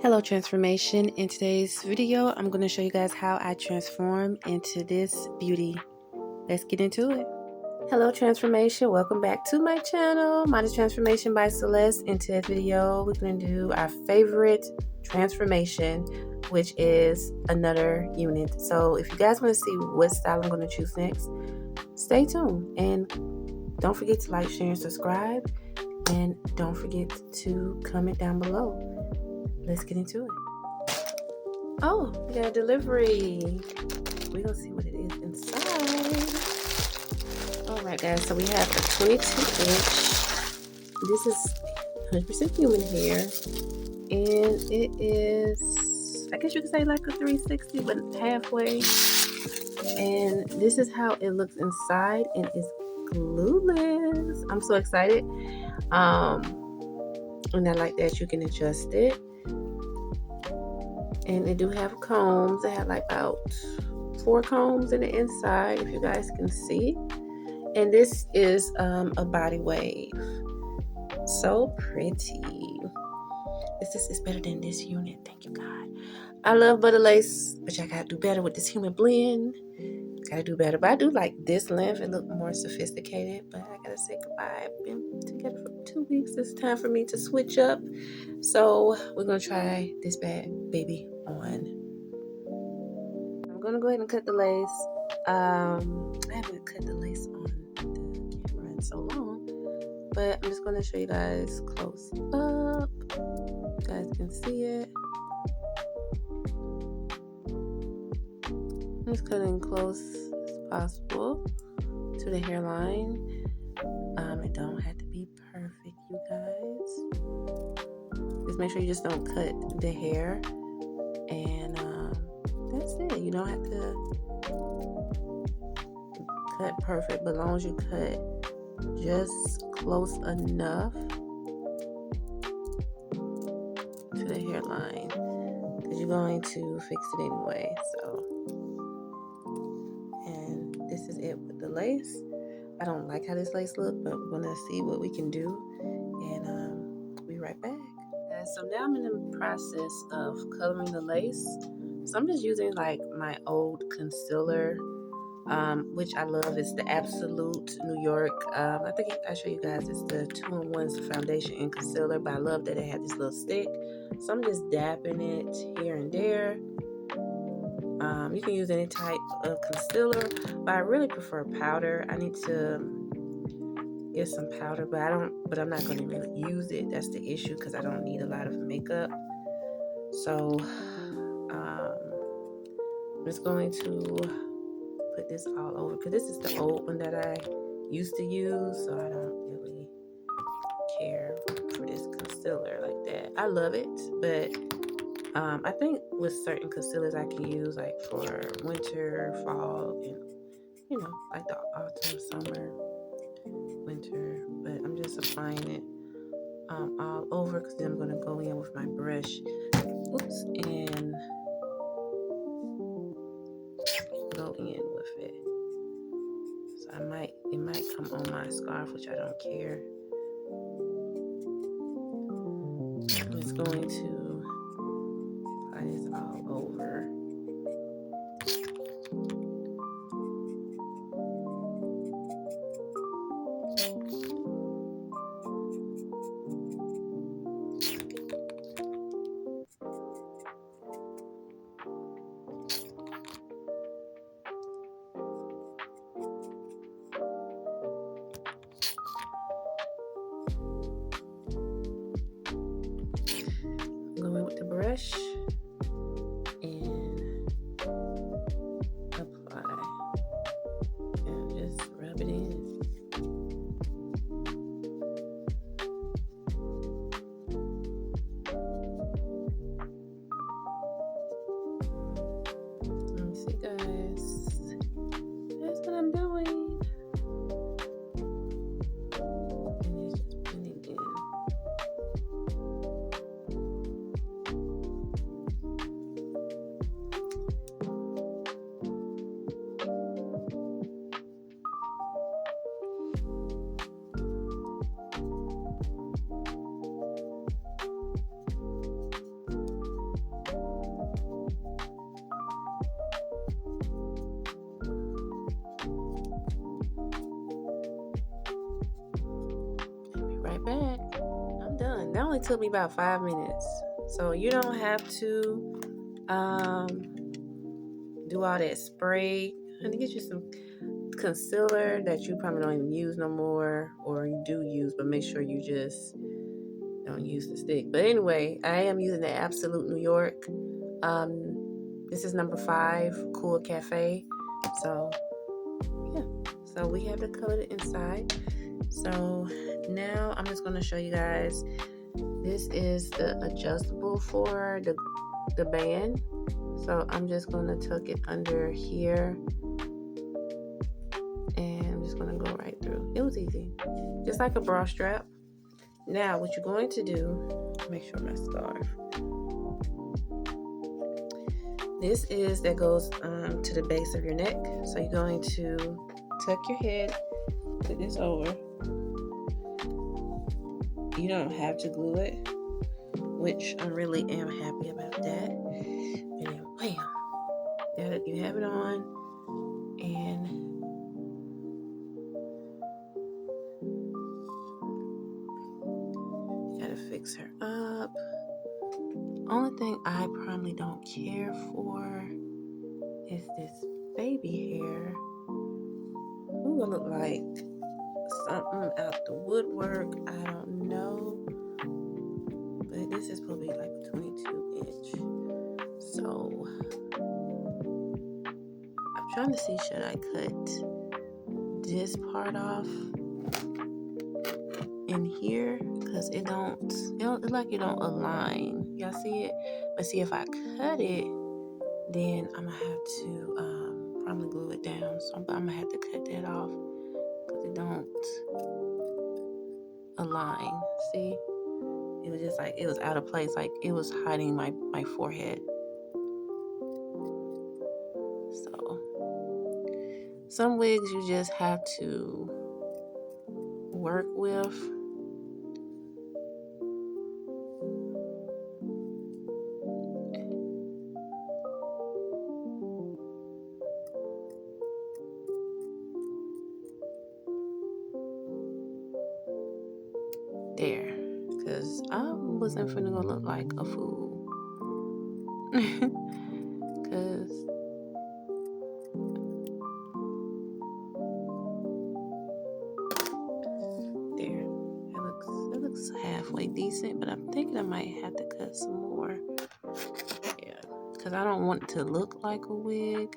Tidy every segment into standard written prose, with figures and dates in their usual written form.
Hello transformation. In today's video, I'm going to show you guys how I transform into this beauty. Let's get into it. Hello transformation, welcome back to my channel. Mine is Transformation by Celeste. In today's video, we're going to do our favorite transformation, which is another unit. So if you guys want to see what style I'm going to choose next, stay tuned and don't forget to like, share, and subscribe, and don't forget to comment down below. Let's get into it. Oh, we got a delivery. We're gonna see what it is inside. Alright guys, so we have a 22-inch. This is 100% human hair. And it is, I guess you could say like a 360, but halfway. And this is how it looks inside, and it's glueless. I'm so excited. And I like that you can adjust it. And they do have combs. They have like about 4 combs in the inside, if you guys can see. And this is a body wave. So pretty. This is better than this unit. Thank you, God. I love butter lace, but I gotta do better with this human blend. Gotta do better. But I do like this length. It look more sophisticated. But I gotta say goodbye. I've been together for 2 weeks. It's time for me to switch up. So we're gonna try this bad baby on. I'm gonna go ahead and cut the lace. I haven't cut the lace on the camera in so long, but I'm just gonna show you guys close up. You guys can see it. I'm just cutting close as possible to the hairline. It don't have to be perfect, you guys. Just make sure you just don't cut the hair, and that's it. You don't have to cut perfect, but as long as you cut just close enough to the hairline, because you're going to fix it anyway. So, and this is it with the lace. I don't like how this lace looks, but we're gonna see what we can do, and we'll be right back. So now I'm in the process of coloring the lace. So I'm just using like my old concealer, which I love. It's the Absolute New York. I think I show you guys. It's the 2-in-1 foundation and concealer, but I love that it had this little stick. So I'm just dabbing it here and there. You can use any type of concealer, but I really prefer powder. I need to get some powder, but I'm not going to really use it. That's the issue, because I don't need a lot of makeup. So I'm just going to put this all over, because this is the old one that I used to use, so I don't really care for this concealer like that. I love it, but I think with certain concealers I can use like for winter, fall, and like the autumn, summer, winter. But I'm just applying it all over, because then I'm going to go in with my brush, and go in with it. So it might come on my scarf, which I don't care. I'm just going to apply this all over. Go in with the brush and apply, and just rub it in. Let me see, guys. That's what I'm doing. And it's just blending in. only took me about 5 minutes. So you don't have to do all that spray. Honey, get you some concealer that you probably don't even use no more, or you do use, but make sure you just don't use the stick. But anyway, I am using the Absolute New York. This is number 5, Cool Cafe. So yeah, so we have the color inside. So now I'm just going to show you guys. This is the adjustable for the band. So I'm just going to tuck it under here, and I'm just going to go right through. It was easy, just like a bra strap. Now what you're going to do, make sure my scarf. This is that goes to the base of your neck. So you're going to tuck your head, put this over. You don't have to glue it, which I really am happy about that. And then bam, you have it on, and you gotta fix her up. Only thing I probably don't care for is this baby hair. Who will look like something out the woodwork? I don't know, but this is probably like a 22 inch. So I'm trying to see, should I cut this part off in here, because it don't align. Y'all see it? But see, if I cut it, then I'm gonna have to probably glue it down. So I'm gonna have to cut that off because it don't align. See, it was just like it was out of place, like it was hiding my forehead. So some wigs you just have to work with. There, because I wasn't finna go look like a fool. Because there, it looks halfway decent, but I'm thinking I might have to cut some more. Yeah, because I don't want it to look like a wig.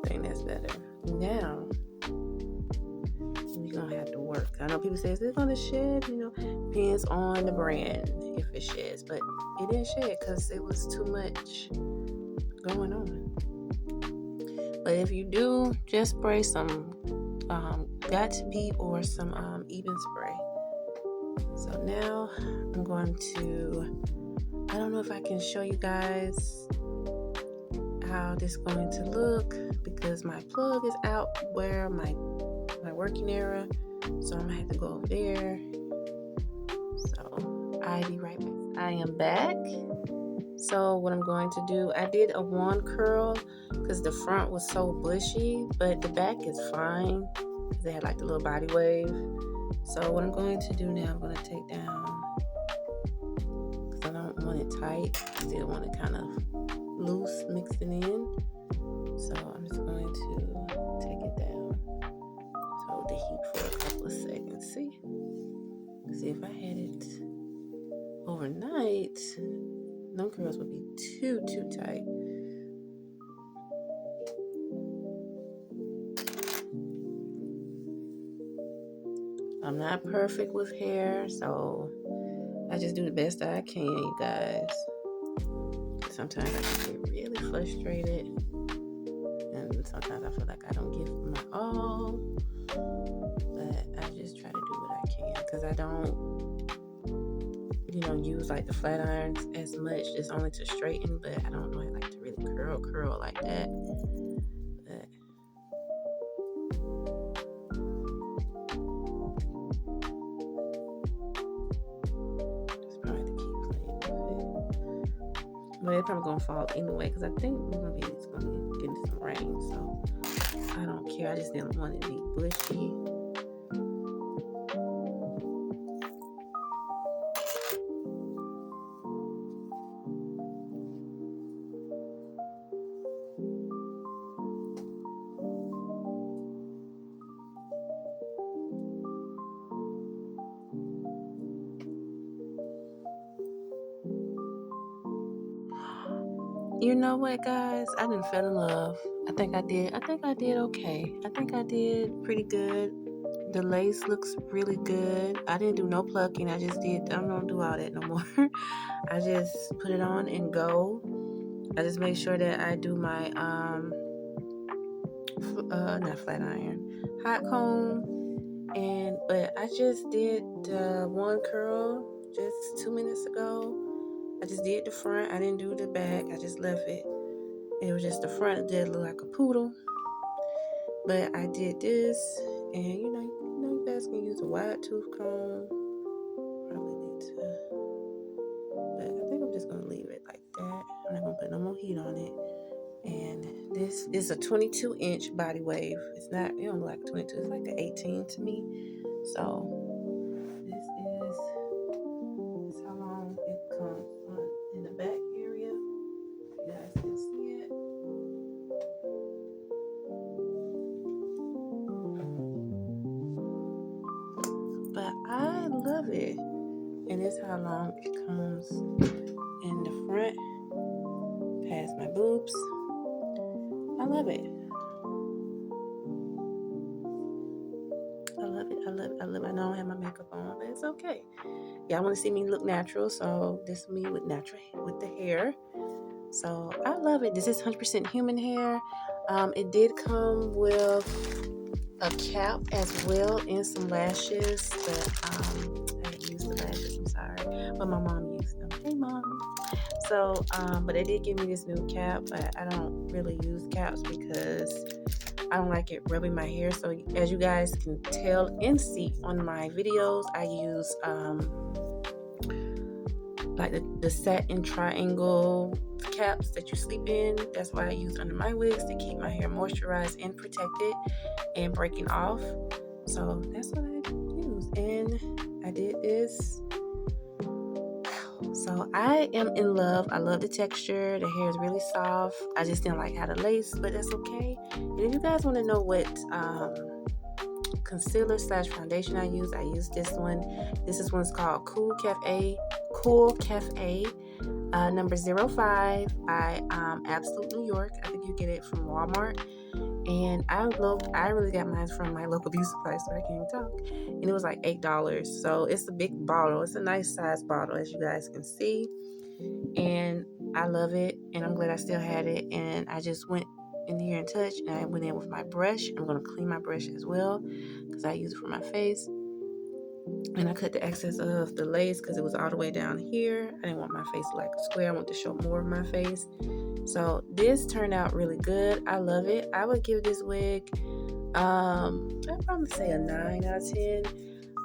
I think that's better. Now we're gonna have to work. I know people say, is it gonna shed? Depends on the brand if it sheds, but it didn't shed because it was too much going on. But if you do, just spray some Got2b or some Even spray. So now I'm going to, I don't know if I can show you guys how this is going to look because my plug is out where my working area, so I'm gonna have to go over there. So I'll be right back. I am back. So what I'm going to do, I did a wand curl because the front was so bushy, but the back is fine because they had like the little body wave. So what I'm going to do now, I'm going to take down, because I don't want it tight, I still want it kind of loose, mixing in. So I'm just going to take it down. Just hold the heat for a couple of seconds. See if I had it overnight, them curls would be too tight. I'm not perfect with hair, so I just do the best I can, you guys. Sometimes I can get really frustrated, and sometimes I feel like I don't give my all, but I just try to do what I can, because I don't use like the flat irons as much, just only to straighten, but I don't know, I like to really curl like that. But just probably have to keep playing with it. But it's probably gonna fall anyway, because I think it's gonna be getting some rain, so I don't care. I just didn't want it to be bushy. You know what, guys? I didn't fell in love. I think I did okay. I think I did pretty good. The lace looks really good. I didn't do no plucking. I don't do all that no more. I just put it on and go. I just make sure that I do my not flat iron, hot comb, but I just did the one curl just 2 minutes ago. I just did the front. I didn't do the back. I just left it. It was just the front. It did look like a poodle. But I did this, and you guys can use a wide tooth comb. Probably need to, but I think I'm just gonna leave it like that. I'm not gonna put no more heat on it. And this is a 22-inch body wave. It don't look like 22. It's like an 18 to me. So this is how long it comes in the back area. You guys can see it. But I love it. And this is how long it comes in the front, past my boobs. I love it. I know I don't have my makeup on, but it's okay. Y'all want to see me look natural, so this is me with the hair. So I love it. This is 100% human hair. It did come with a cap as well and some lashes, but I didn't use the lashes. I'm sorry, but my mom used them. Hey, Mom. So, but they did give me this new cap, but I don't really use caps because I don't like it rubbing my hair. So as you guys can tell and see on my videos, I use like the satin triangle caps that you sleep in. That's why I use under my wigs to keep my hair moisturized and protected and breaking off. So that's what I use, and I did this. So I am in love. I love the texture. The hair is really soft. I just didn't like how the lace, but that's okay. And if you guys want to know what concealer / foundation I use this one. This one's called Cool Cafe number 05 by Absolute New York. I think you get it from Walmart. And I really got mine from my local beauty supply store. I can't even talk. And it was like $8. So it's a big bottle. It's a nice size bottle, as you guys can see. And I love it. And I'm glad I still had it. And I just went in here and touched. And I went in with my brush. I'm going to clean my brush as well because I use it for my face. And I cut the excess of the lace because it was all the way down here. I didn't want my face like a square. I want to show more of my face. So this turned out really good. I love it. I would give this wig, I'd probably say a 9 out of 10.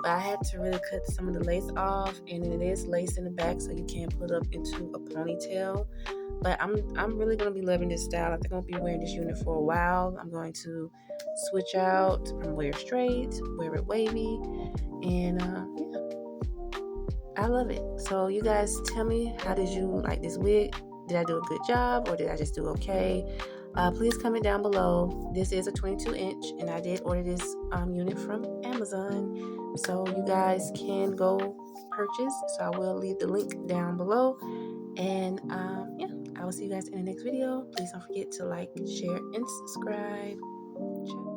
But I had to really cut some of the lace off, and it is lace in the back, so you can't put it up into a ponytail. But I'm really gonna be loving this style. I think I'm gonna be wearing this unit for a while. I'm going to switch out from wear straight, wear it wavy, and yeah, I love it. So you guys tell me, how did you like this wig? Did I do a good job, or did I just do okay? Please comment down below. This is a 22-inch, and I did order this unit from Amazon. So you guys can go purchase. So I will leave the link down below. And yeah, I will see you guys in the next video. Please don't forget to like, share, and subscribe. Ciao.